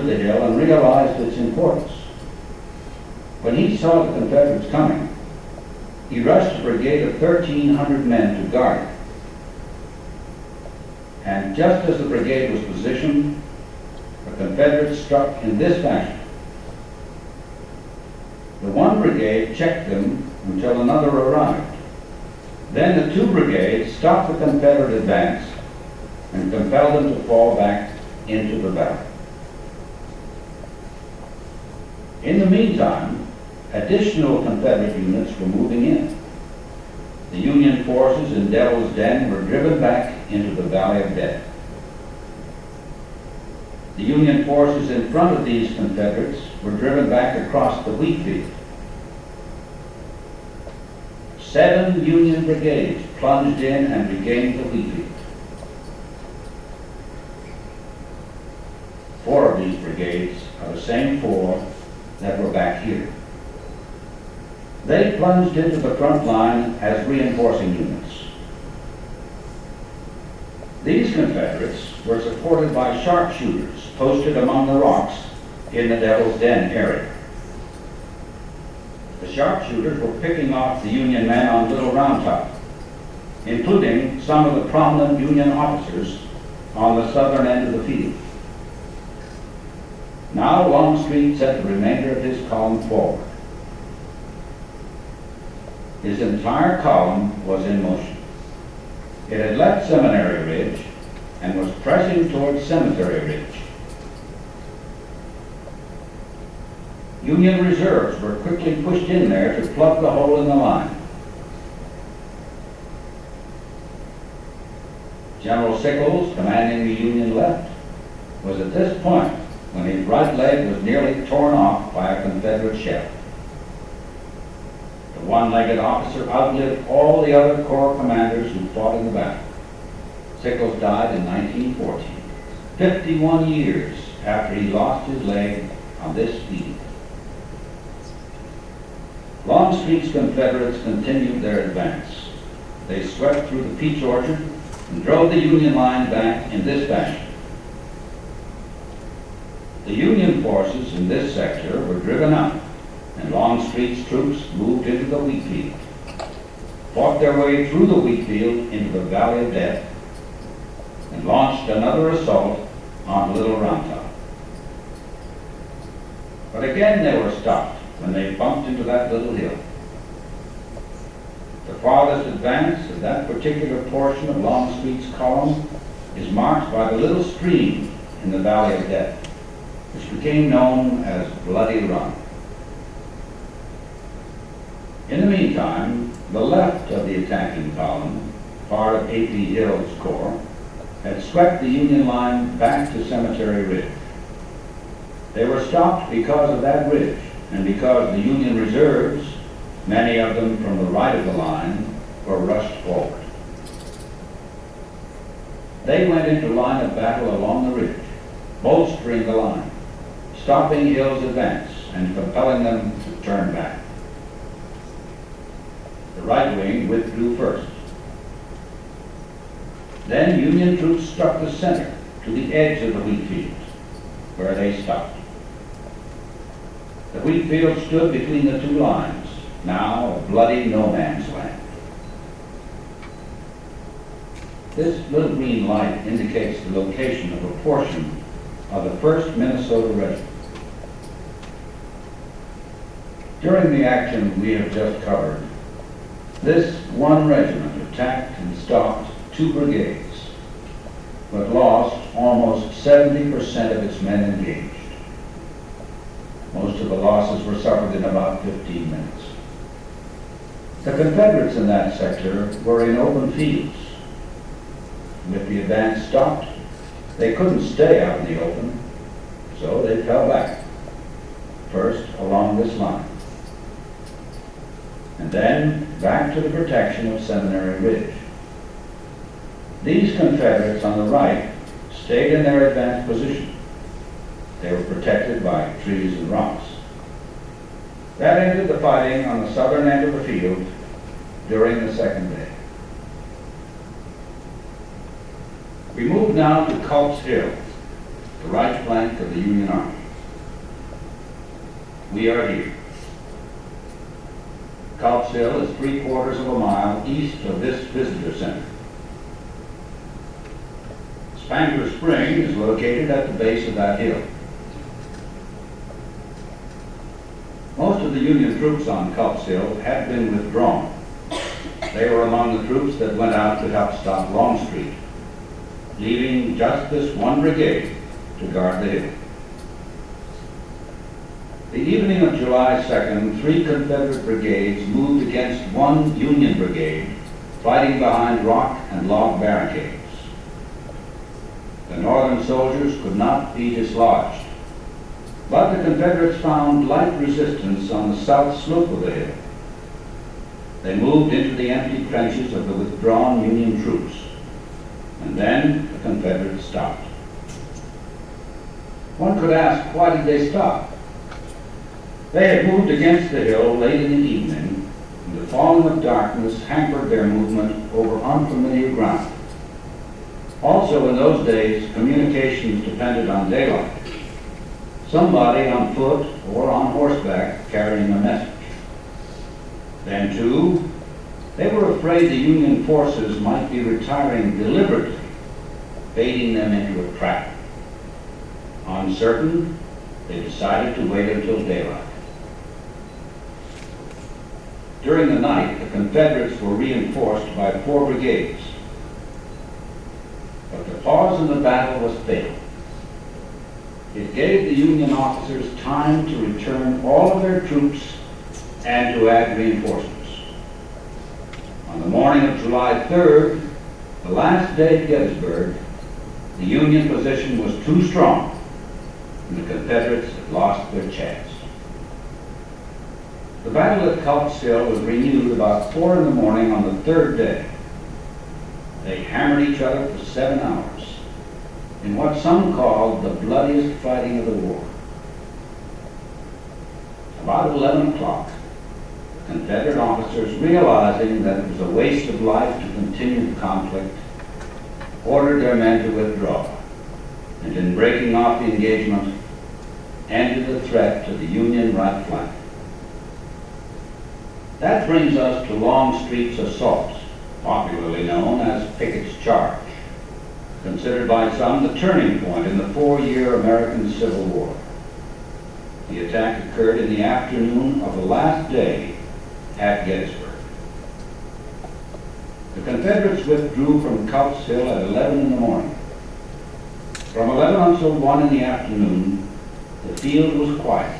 the hill and realized its importance. When he saw the Confederates coming, he rushed a brigade of 1,300 men to guard it. And just as the brigade was positioned, the Confederates struck in this fashion. The one brigade checked them until another arrived. Then the two brigades stopped the Confederate advance and compelled them to fall back into the valley. In the meantime, additional Confederate units were moving in. The Union forces in Devil's Den were driven back into the Valley of Death. The Union forces in front of these Confederates were driven back across the wheat field. 7 Union brigades plunged in and regained the wheat field. 4 of these brigades are the same 4 that were back here. They plunged into the front line as reinforcing units. These Confederates were supported by sharpshooters posted among the rocks in the Devil's Den area. The sharpshooters were picking off the Union men on Little Round Top, including some of the prominent Union officers on the southern end of the field. Now Longstreet sent the remainder of his column forward. His entire column was in motion. It had left Seminary Ridge and was pressing towards Cemetery Ridge. Union reserves were quickly pushed in there to plug the hole in the line. General Sickles, commanding the Union left, was at this point when his right leg was nearly torn off by a Confederate shell. The one-legged officer outlived all the other corps commanders who fought in the battle. Sickles died in 1914, 51 years after he lost his leg on this field. Longstreet's Confederates continued their advance. They swept through the peach orchard and drove the Union line back in this fashion. The Union forces in this sector were driven out, and Longstreet's troops moved into the wheat field, fought their way through the wheat field into the Valley of Death, and launched another assault on Little Round Top. But again they were stopped when they bumped into that little hill. The farthest advance of that particular portion of Longstreet's column is marked by the little stream in the Valley of Death, which became known as Bloody Run. In the meantime, the left of the attacking column, part of A.P. Hill's corps, had swept the Union line back to Cemetery Ridge. They were stopped because of that ridge, and because the Union reserves, many of them from the right of the line, were rushed forward. They went into line of battle along the ridge, bolstering the line, stopping Hill's advance and compelling them to turn back. The right wing withdrew first. Then Union troops struck the center to the edge of the wheat field, where they stopped. The wheat field stood between the two lines, now a bloody no man's land. This little green light indicates the location of a portion of the 1st Minnesota Regiment. During the action we have just covered, this one regiment attacked and stopped 2 brigades, but lost almost 70% of its men engaged. Most of the losses were suffered in about 15 minutes. The Confederates in that sector were in open fields. With the advance stopped, they couldn't stay out in the open, so they fell back, first along this line, and then back to the protection of Seminary Ridge. These Confederates on the right stayed in their advanced position. They were protected by trees and rocks. That ended the fighting on the southern end of the field during the second day. We move now to Culp's Hill, the right flank of the Union Army. we are here. Culp's Hill is 3/4 of a mile east of this visitor center. Spangler Spring is located at the base of that hill. Most of the Union troops on Culp's Hill had been withdrawn. They were among the troops that went out to help stop Longstreet, leaving just this one brigade to guard the hill. The evening of July 2nd, 3 Confederate brigades moved against one Union brigade, fighting behind rock and log barricades. The Northern soldiers could not be dislodged, but the Confederates found light resistance on the south slope of the hill. They moved into the empty trenches of the withdrawn Union troops, and then the Confederates stopped. One could ask, why did they stop? They had moved against the hill late in the evening, and the falling of darkness hampered their movement over unfamiliar ground. Also in those days, communications depended on daylight. Somebody on foot or on horseback carrying a message. Then too, they were afraid the Union forces might be retiring deliberately, baiting them into a trap. Uncertain, they decided to wait until daylight. During the night, the Confederates were reinforced by 4 brigades. But the pause in the battle was fatal. It gave the Union officers time to return all of their troops and to add reinforcements. On the morning of July 3rd, the last day at Gettysburg, the Union position was too strong, and the Confederates had lost their chance. The battle at Culp's Hill was renewed about 4 in the morning on the 3rd day. They hammered each other for 7 hours in what some called the bloodiest fighting of the war. About 11 o'clock, Confederate officers, realizing that it was a waste of life to continue the conflict, ordered their men to withdraw, and in breaking off the engagement, ended the threat to the Union right flank. That brings us to Longstreet's assault, popularly known as Pickett's Charge, considered by some the turning point in the 4-year American Civil War. The attack occurred in the afternoon of the last day at Gettysburg. The Confederates withdrew from Culp's Hill at 11 in the morning. From 11 until 1 in the afternoon, the field was quiet.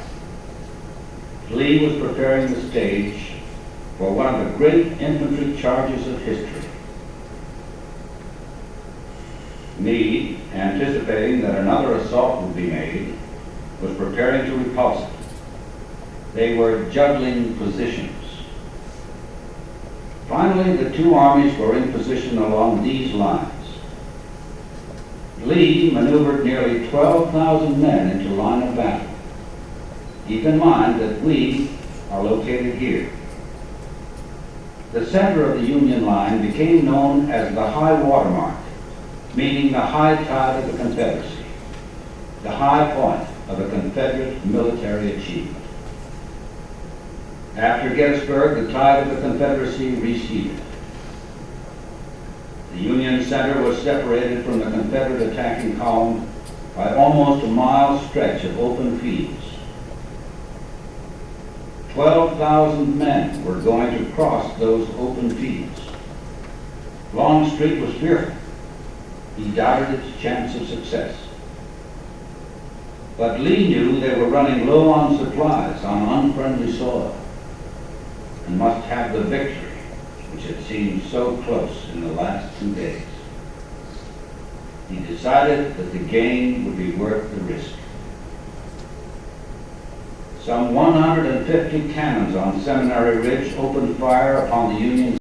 Lee was preparing the stage for one of the great infantry charges of history. Meade, anticipating that another assault would be made, was preparing to repulse it. They were juggling positions. Finally, the 2 armies were in position along these lines. Lee maneuvered nearly 12,000 men into line of battle. Keep in mind that we are located here. The center of the Union line became known as the high water mark, meaning the high tide of the Confederacy, the high point of a Confederate military achievement. After Gettysburg, the tide of the Confederacy receded. The Union center was separated from the Confederate attacking column by almost a mile stretch of open fields. 12,000 men were going to cross those open fields. Longstreet was fearful. He doubted its chance of success. But Lee knew they were running low on supplies on unfriendly soil and must have the victory which had seemed so close in the last 2 days. He decided that the gain would be worth the risk. Some 150 cannons on Seminary Ridge opened fire upon the Union